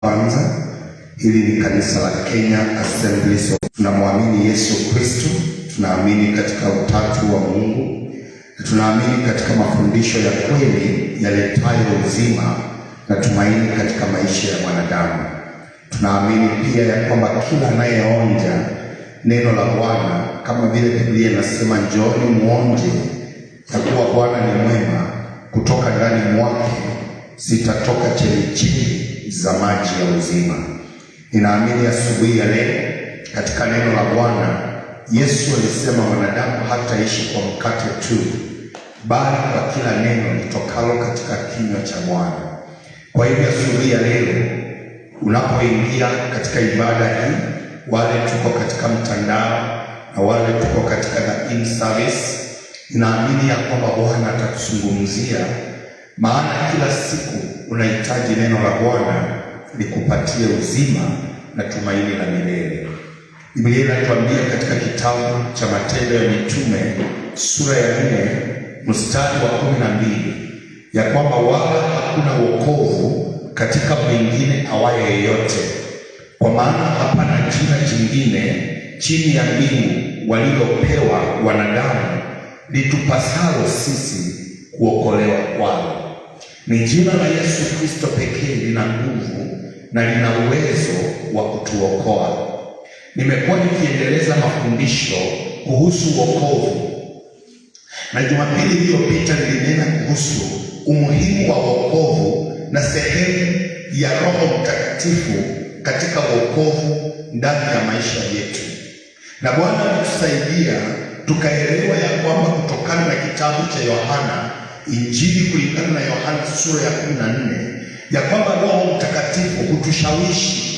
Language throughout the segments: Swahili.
Kwanza, hili ni kanisa la Kenya Assemblies. Tunamwamini Yesu Kristo, tunaamini katika utatu wa Mungu, na tunaamini katika mafundisho ya kweli yaletayo uzima na tumaini katika maisha ya mwanadamu. Tunaamini pia ya kwamba kila anayeonja neno la Bwana, kama vile Biblia inasema, njooni muonje ya kuwa Bwana ni mwema, kutoka ndani mwake zitatoka chemchemi za maji ya uzima. Ninaamini asubuhi ya leo katika neno la Bwana, Yesu alisema mwanadamu hataishi kwa mkate tu, bali kwa kila neno litokalo katika kinywa cha Bwana. Kwa hivyo asubuhi ya leo unapoingia katika ibada hii, wale tuko katika mtandao na wale tuko katika the in-service, ninaamini ya kwamba Bwana atakuzungumzia, maana kila siku unahitaji neno la Bwana likupatie uzima na tumaini la milele. Biblia inatuambia katika kitabu cha Matendo ya Mitume sura ya 4 mstari wa 12 ya kwamba wala hakuna wokovu katika mwingine awaye yeyote, kwa maana hapana jina jingine chini ya mbingu walilopewa wanadamu litupasalo sisi kuokolewa kwalo. Ni jina la Yesu Kristo pekee lina nguvu na lina uwezo wa kutuokoa. Nimekuwa nikiendeleza mafundisho kuhusu wokovu, na Jumapili iliyopita nilinena kuhusu umuhimu wa wokovu na sehemu ya Roho Mtakatifu katika wokovu ndani ya maisha yetu. Na Bwana alitusaidia tukaelewa ya kwamba kutokana na kitabu cha Yohana, Injili kulingana na Yohana sura ya 14, ya kwamba Roho Mtakatifu hutushawishi,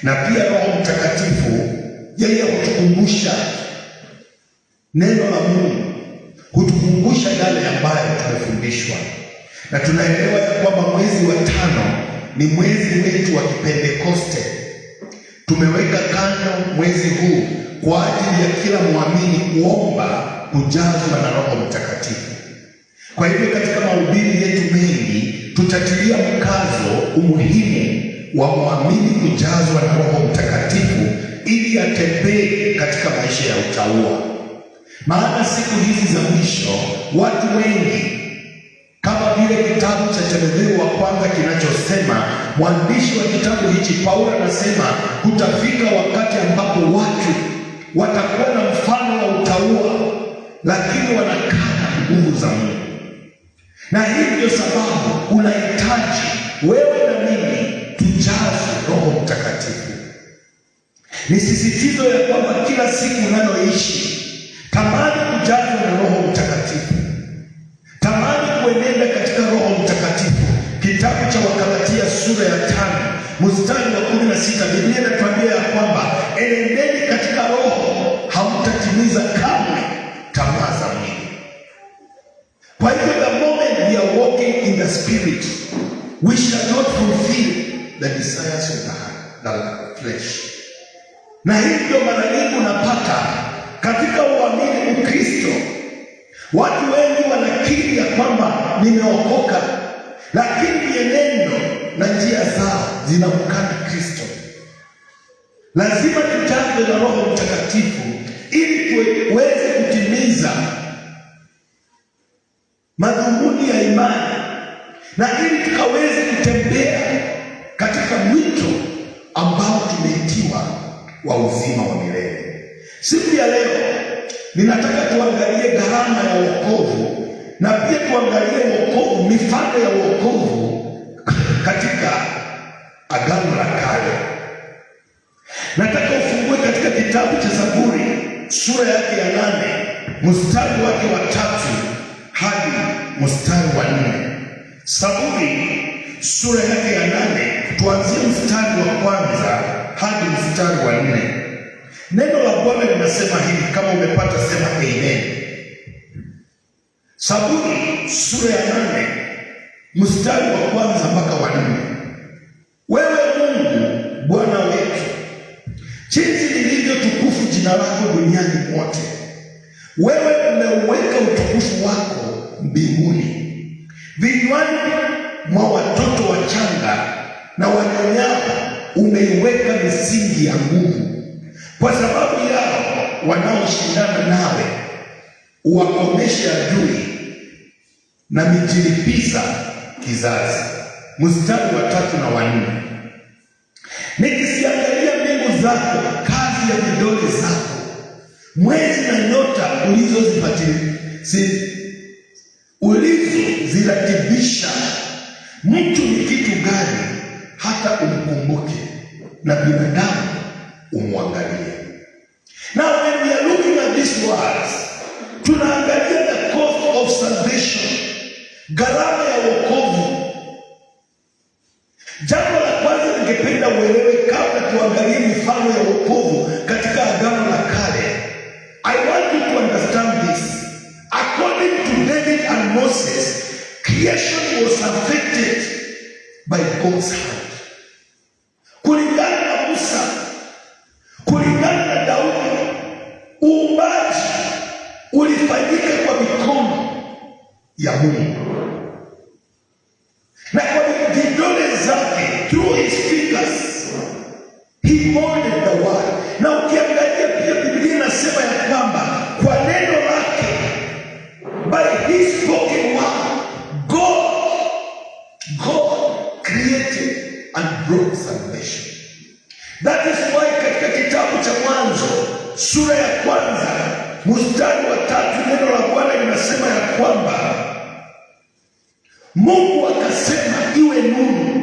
na pia Roho Mtakatifu yeye hutukumbusha neno la Mungu, hutukumbusha yale ambayo tumefundishwa. Na tunaelewa ya kwamba mwezi wa 5 ni mwezi wetu wa Kipentekoste. Tumeweka kando mwezi huu kwa ajili ya kila muamini kuomba kujazwa na Roho Mtakatifu. Kwa hivyo katika mahubiri yetu mengi tutatilia mkazo umuhimu wa muamini kujazwa na Roho Mtakatifu ili atembee katika maisha ya utauwa. Maana siku hizi za mwisho watu wengi, kama vile kitabu cha Timotheo wa kwanza kinachosema, mwandishi wa kitabu hichi Paulo anasema kutafika wakati ambapo watu watakuwa na mfano wa utauwa, lakini wanakana nguvu za Mungu. Na hii ndio sababu unahitaji wewe na mimi tujazwe Roho Mtakatifu. Ni sisitizo ya kwamba kila siku unayoishi tamani kujazwa na Roho Mtakatifu, tamani kuenenda katika Roho Mtakatifu. Kitabu cha Wagalatia sura ya 5 mstari wa 16, Biblia inatuambia ya kwamba enendeni katika Roho, hamtatimiza kamwe tamaa za mwili. Kwa hivyo the moment we are walking in the Spirit, we shall not fulfill the desires of the flesh. Na hivyo mara nyingi unapata katika uamini Ukristo, watu wengi wanakiri ya kwamba nimeokoka, lakini mienendo na njia zao zinamkana Kristo. Lazima tujazwe na Roho Mtakatifu ili tuweze kutimiza madhumuni ya imani, na ili tukaweze kutembea katika mwito ambao tumeitiwa wa uzima wa milele. Siku ya leo ninataka tuangalie gharama ya wokovu, na pia tuangalie wokovu, mifano ya wokovu katika Agano la Kale. Nataka ufungue katika kitabu cha Zaburi sura yake ya 8 mstari wake wa 3 hadi mstari wa 4. Zaburi sura yake ya 8 tuanzie mstari wa 1 hadi mstari wa 4. Neno la Bwana linasema hivi, kama umepata sema amen. Zaburi sura ya 8 mstari wa 1 mpaka wa 4. Wewe Mungu Bwana wetu, jinsi lilivyo tukufu jina lako duniani mote. Wewe umeuweka utukufu wako mbinguni, vinywani mwa watoto wachanga na wanyonyao umeiweka misingi ya nguvu. Kwa sababu yao wanaoshindana nawe uwakomeshe adui na mijilipiza kizazi. Mstari wa 3 na 4. Nikisiangalia mbingu zako, kazi ya vidole zako, mwezi na nyota ulizoziratibisha, mtu ni kitu gani hata umkumbuke, na binadamu umwangalie? Now when we are looking at these words, tunaangalia the cost of salvation, gharama ya wokovu. Jambo la kwanza ningependa uelewe kabla tuangalie mifano ya wokovu katika Agano la Kale. I want you to understand this. According to David and Moses, creation was affected by God's hand. Kulingana na Musa, kulingana na Daudi, uumbaji ulifanyika kwa mikono ya Mungu. Na kwa vidole zake, through his fingers, he molded the world. Na ukiangalia pia Biblia inasema ya kwamba kwa neno lake, by his spoken word, God created and brought salvation. That is why katika kitabu cha Mwanzo sura ya 1 mstari wa 3 neno la Bwana linasema ya kwamba Mungu akasema iwe nuru,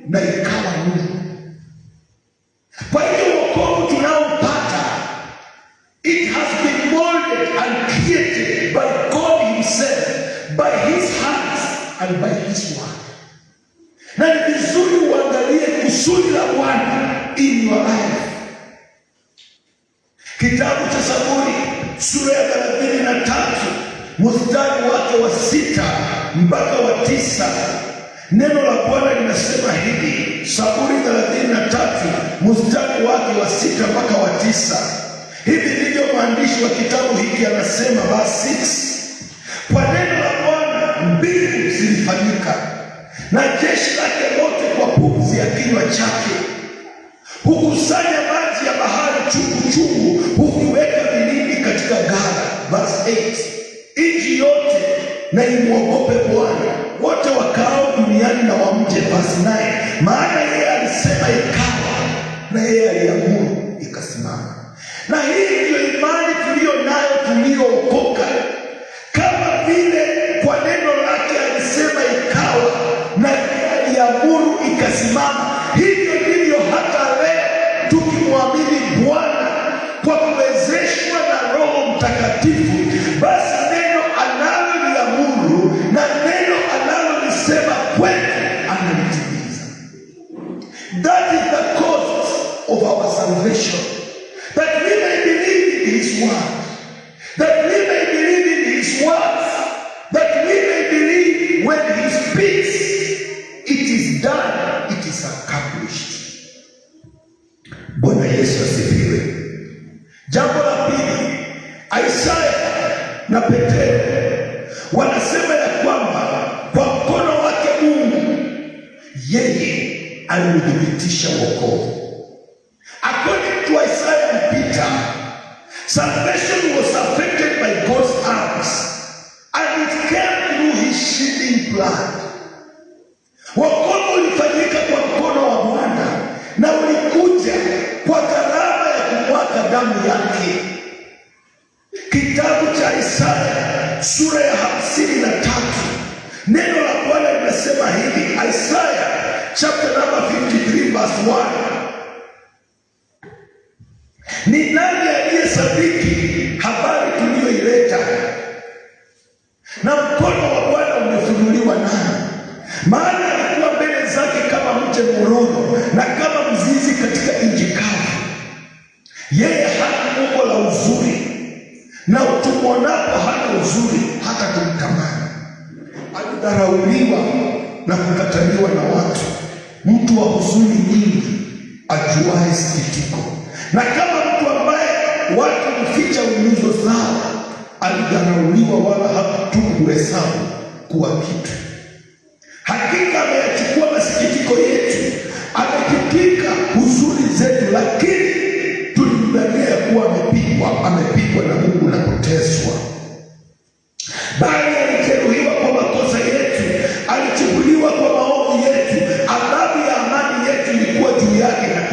na ikawa nuru. Kwa hiyo wokovu tunaopata, it has been molded and created by God himself, by his hands and by his word. Na ni vizuri uangalie kusudi la Bwana in your life. Kitabu cha Zaburi sura ya 33 mstari wake wa 6 mpaka wa 9, neno la Bwana linasema hivi. Zaburi 33 mstari wake wa 6 mpaka wa 9. Hivi ndivyo mwandishi wa kitabu hiki anasema, verse 6: kwa neno la Bwana mbingu zilifanyika, na jeshi lake lote kwa pumzi ya kinywa chake. Hukusanya maji ya bahari chungu chungu, hukiweka vilindi katika gara. Verse 8: nchi yote na imwogope Bwana, wote wakao duniani na wamche. Verse 9: maana yeye alisema ikawa, na yeye aliamuru ikasimama. Na hii ndiyo imani tuliyo nayo tuliyookoka. Kama vile kwa neno lake alisema ikawa, na yeye aliamuru ikasimama, hivyo ndivyo hata leo tukimwamini Bwana kwa kuwezeshwa na Roho Mtakatifu, basi neno analoliamuru na neno analolisema kwetu analitimiza. That is the cost of our salvation, that we may believe in his word, that we may believe in his words, that we may believe when he speaks, it is done, it is accomplished. Bwana Yesu asifiwe. Jambo la pili, Isaya na Petro wanasema ya kwamba kwa mkono wake Mungu yeye aliudhibitisha wokovu. According to Isaiah and Peter, salvation was affected by God's arms, and it came through his shedding blood. Wokovu ulifanyika kwa mkono wa Bwana na ulikuja kwa gharama ya kumwaga damu yake. Kitabu cha Isaya sura ya 53 neno la Bwana linasema hivi. Isaiah chapter number 53 verse 1: ni nani aliyesadiki habari tuliyoileta, na mkono wa Bwana umefunuliwa nani? Maana alikuwa mbele zake kama mche mwororo, na kama mzizi katika nchi kavu. Yeye hana umbo la uzuri, na tumwonapo hana uzuri hata kumtamani. Alidharauliwa na kukataliwa na watu, mtu wa huzuni nyingi, ajuaye sikitiko. Na kama mtu ambaye watu huficha nyuso zao, alidharauliwa wala hakutuhesabu kuwa kitu. Hakika ameyachukua masikitiko yetu,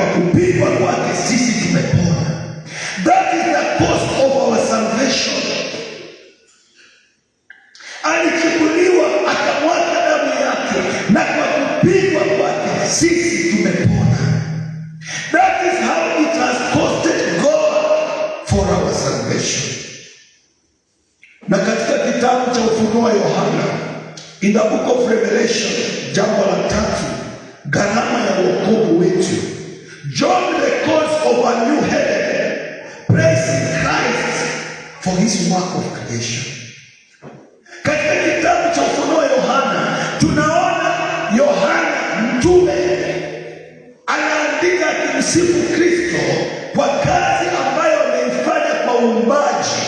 kwa kupigwa kwake sisi tumepona. That is the cause of our salvation. Alichukuliwa akamwaga damu yake, na kwa kupigwa kwake sisi tumepona. That is how it has costed God for our salvation. Na katika kitabu cha Ufunuo wa Yohana, in the book of Revelation, jambo la 3, gharama ya wokovu wetu, John records of a new heaven, praising Christ for his work of creation. Katika kitabu cha Ufunuo wa Yohana tunaona Yohana mtume anaandika akimsifu Kristo kwa kazi ambayo ameifanya kwa uumbaji.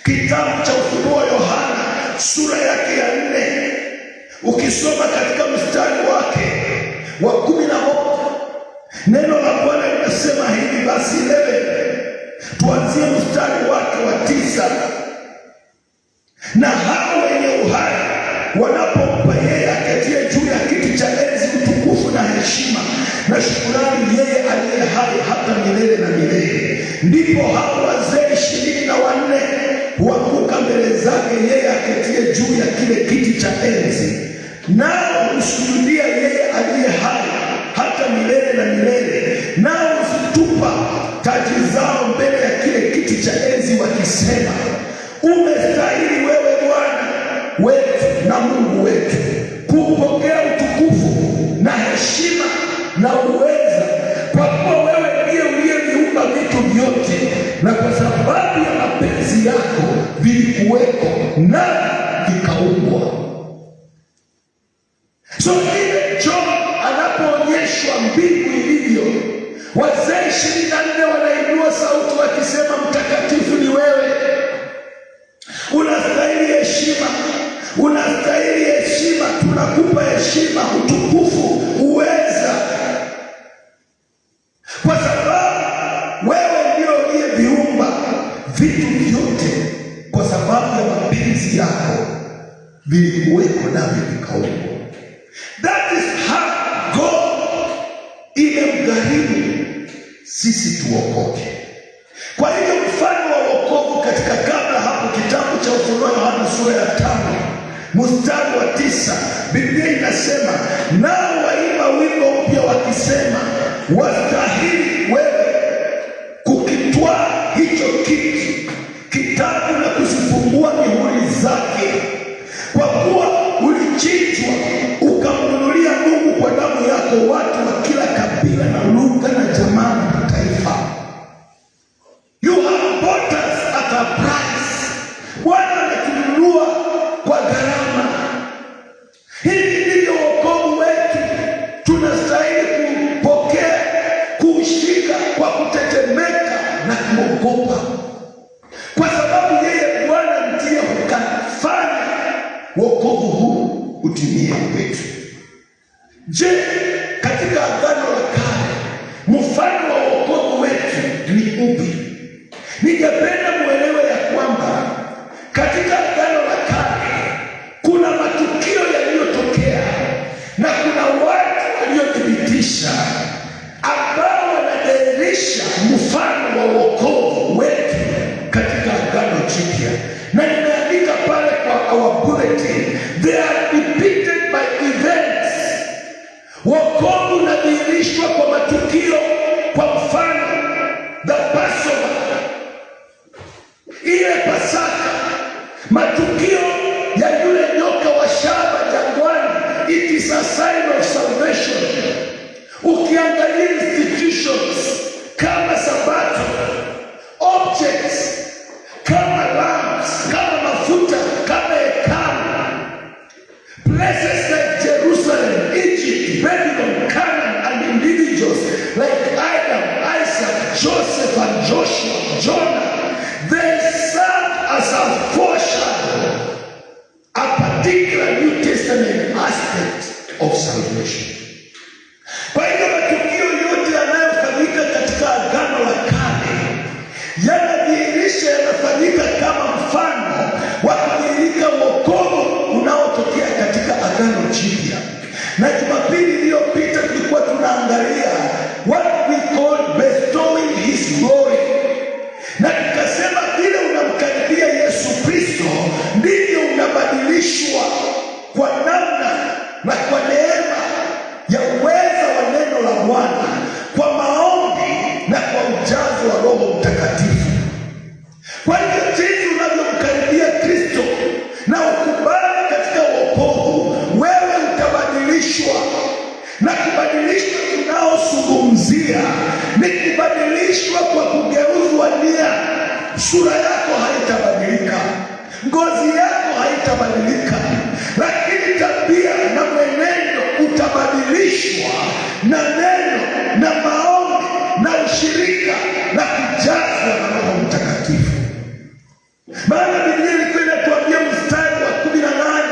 Kitabu cha Ufunuo wa Yohana sura yake ya 4, ukisoma katika mstari wake wa 11, neno la Bwana linasema hivi, basi 11, tuanzie mstari wake wa 9. Na hao wenye uhai wanapompa yeye aketie juu ya kiti cha enzi utukufu na heshima na shukrani yeye aliye hai hata milele na milele, ndipo hao wazee 24 huanguka mbele zake yeye aketie juu ya kile kiti cha enzi, nao husujudia yeye aliye hai hata milele na milele, nao huzitupa taji zao mbele ya kile kiti cha enzi wakisema, umestahili wewe Bwana wetu na Mungu wetu kupokea utukufu na heshima na uweza, kwa kuwa wewe ndiye uliyeviumba vitu vyote, na kwa sababu ya mapenzi yako vilikuweko na vikaumbwa. So ile John anapoonyeshwa mbingu ilivyo, wazee 24 wanainua sauti wakisema, mtakatifu ni wewe, unastahili heshima, unastahili heshima, tunakupa heshima, utukufu, uweza, kwa sababu wewe ndio uliyeviumba vitu vyote, kwa sababu ya mapenzi yako vilikuweko navyo vikaumbwa. That is how God imemgharimu sisi tuokoke. Kwa hivyo mfano wa wokovu katika kabla hapo, kitabu cha Ufunuo wa Yohana sura ya 5 mstari wa 9, Biblia inasema, nao waimba wimbo mpya wakisema, wastahili wewe kukitwaa hicho kiti, kitabu na kuzifungua mihuri zake, kwa kuwa ulichinjwa ukamnunulia Mungu kwa damu yako watu wa kila kabila na lugha na jamaa na taifa. You have bought us at a price. Bwana ametununua kwa gharama. Hili ndilo wokovu wetu. Tunastahili kupokea, kuushika kwa kutetemeka na kuogopa, kwa sababu yeye Bwana ndiye hukafanya wokovu huu utimie kwetu. Je, katika Agano la Kale mfano wa wokovu wetu ni upi? Ningependa muelewe ya kwamba katika Agano la Kale kuna matukio yaliyotokea na kuna watu waliothibitisha ambao wanadhihirisha mfano wa wokovu wetu katika Agano Jipya, na nimeandika pale kwa our bulletin, they are depicted by events. Wokovu unadhihirishwa kwa matukio. Kwa mfano, the Passover, ile Pasaka, matukio ya yule nyoka wa shaba jangwani, it is a sign of salvation. Ukiangalia institutions kama Sabato, objects kama lamps, kama mafuta, kama hekalu, places like Jerusalem, Egypt, Babylon, Canaan, and individuals like Adam, Isaac, Joseph, and Joshua, Jonah, they serve as a foreshadow, a particular New Testament aspect of salvation. Kwa hiyo matukio yote yanayofanyika katika Agano la Kale yanadhihirisha, yanafanyika kama mfano wa kudhihirika wokovu unaotokea katika Agano Jipya. Na Jumapili iliyopita tulikuwa tunaangalia ukibadilishwa kwa kugeuzwa nia, sura yako haitabadilika, ngozi yako haitabadilika, lakini tabia na mwenendo utabadilishwa na neno na maombi na ushirika na kujazwa na Roho Mtakatifu. Maana Biblia ilikuwa inatuambia mstari wa 18,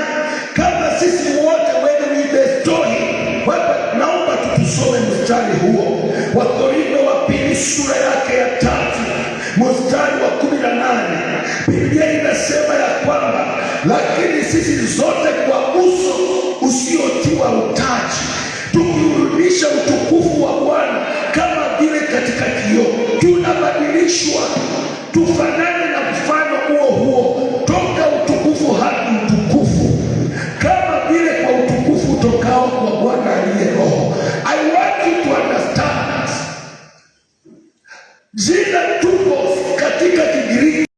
kama sisi wote when we bestow him. Naomba tutusome mstari huo, Wakorintho wa pili sura yake ya 3 mstari wa 18. Biblia inasema ya kwamba lakini sisi zote kwa